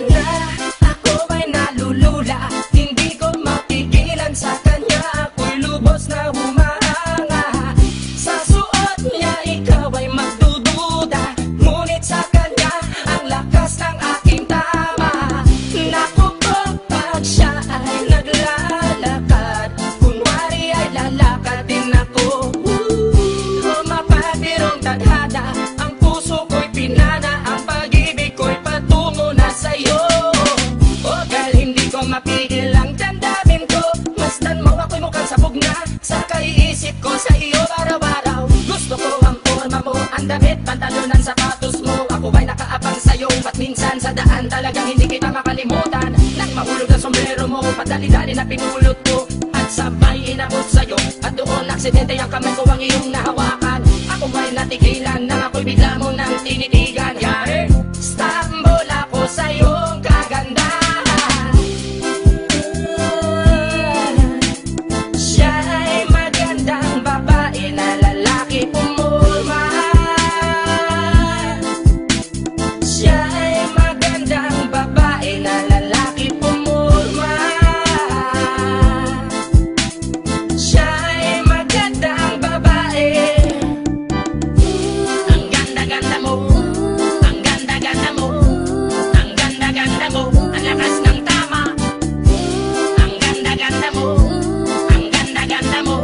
na, ako ay nalulula. Hindi ko mapigilan sa kanya, ako'y lubos na humahanga. Sa suot niya ikaw ay magdududa, ngunit sa kanya ang lakas ng aking tama. Naku po, pag siya ay naglalakad, kunwari ay lalakad din ako. Mapatirong tadhana, ang puso ko'y pinana, ang pag-ibig ko'y patungo na sa'yo. O dahil hindi ko mapigil ang damdamin ko, masdan mo ako'y mukhang sabog na sa kaiisip ko sa iyo araw-araw. Gusto ko ang forma mo, ang damit, pantalonan, sapatos mo. Ako ay nakaabang sa'yo, at minsan sa daan talagang hindi kita makalimutan. Nang mahulog ang sombrero mo, padali-dali na pinulot ko, at sabay inabot sa'yo. At doon aksidente ang kamay ko ang iyong nahawakan. Ako ay natigilan, nang ako'y bigla mo nang tinitigan. Yari, stambol ako sa iyong kagandahan. Siya ay magandang babae na lalaki pumulma. Siya ay magandang babae na lalaki pumulma. Siya ay magandang babae. Ang ganda-ganda mo, ang ganda-ganda mo, ang ganda-ganda mo, ang lakas ng tama. Ang ganda-ganda mo, ang ganda-ganda mo,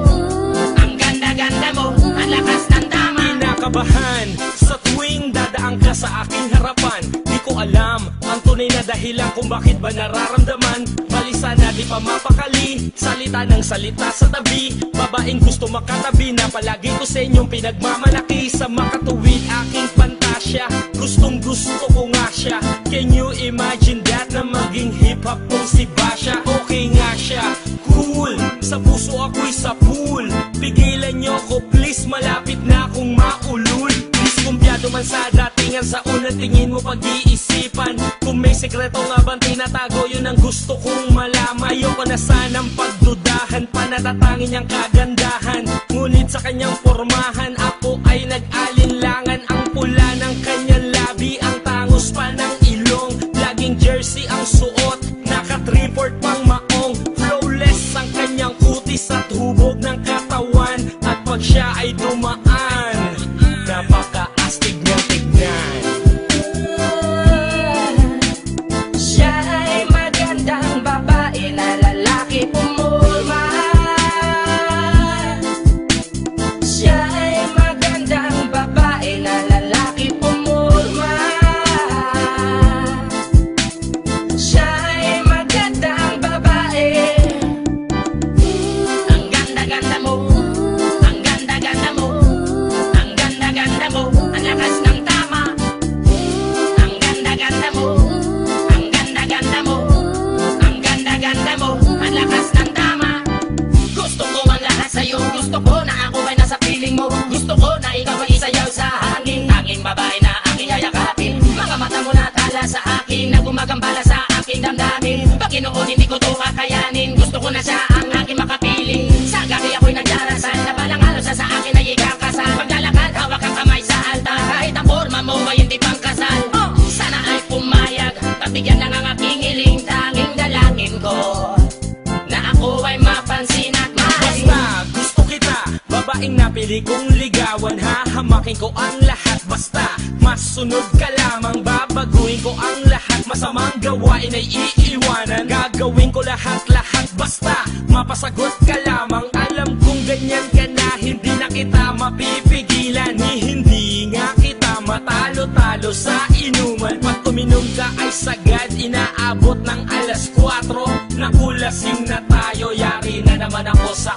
ang ganda-ganda mo, ang lakas ng tama. Kinakabahan sa tuwing dadaan ka sa aking harapan. Di ko alam ang tunay na dahilan kung bakit ba nararamdaman. Balisa na di pa mapakali, salita ng salita sa tabi. Babaeng gusto makatabi na palagi ko sa inyong pinagmamalaki. Sa makatuwid aking pantasya, gustong gusto ko nga siya. Can you imagine that, na maging hip-hop kong si Basha? Okay nga siya, cool, sa puso ako'y sa pool. Pigilan nyo ko please, malapit na akong maulul. Diskumpiyado man sa datingan, sa unang tingin mo pag-iisipan. Kung may sekreto nga bang tinatago, yun ang gusto kong malaman. Ayoko na sanang pagdudahan, panatatangin niyang kagandahan. Ngunit sa kanyang pormahan, ako ay nag-alinlangan. Ang pula ng kanyang labi, ang tangos pa ng ilong. Laging jersey ang suot, naka-3-4 pang maong. Flawless ang kanyang kutis at hubog ng katawan. At pag siya ay dumaan, napaka-astig niyang tignan. Siya ay magandang babae na lalaki pumulma. Siya ay magandang babae na lalaki pumulma. Siya ay magandang babae. Ang ganda-ganda mo, ang ganda-ganda mo, ang ganda-ganda mo, ang lakas ng tama. Ang ganda-ganda mo, ang ganda-ganda mo, ang ganda-ganda mo, ang lakas ng tama. Gusto ko ang lahat sa'yo, gusto ko na ako ay nasa piling mo. Gusto ko na ikaw ay isayaw sa hangin, tanging babae na aking yayakapin. Mga mata mo na tala sa akin, na gumagambala sa aking damdamin. Paginoon hindi ko to kakayanin, gusto ko na siya ang aking makapiling. Sa gabi ako'y nagdarasal, na balang halos sa akin ay ikakasal. Paglalakad, hawak ang kamay sa altar, kahit ang forma mo ay hindi pang kasal. Sana ay pumayag, pagbigyan lang ang aking hiling. Tanging dalangin ko na ako ay mapansin at mahalin. Basta gusto kita, babaeng napili kong ligawan. Hahamakin ko ang lahat, basta masunod ka lamang. Babaguhin ko ang lahat, masamang gawain ay iiwanan. Gagawin ko lahat-lahat, basta mapasagot ka lamang. Alam kong ganyan ka na, hindi na kita mapipigilan. Hindi nga kita matalo-talo sa inuman. Pag uminom ka ay sagad, inaabot ng alas 4. Nakulasing na tayo, yari na naman ako sa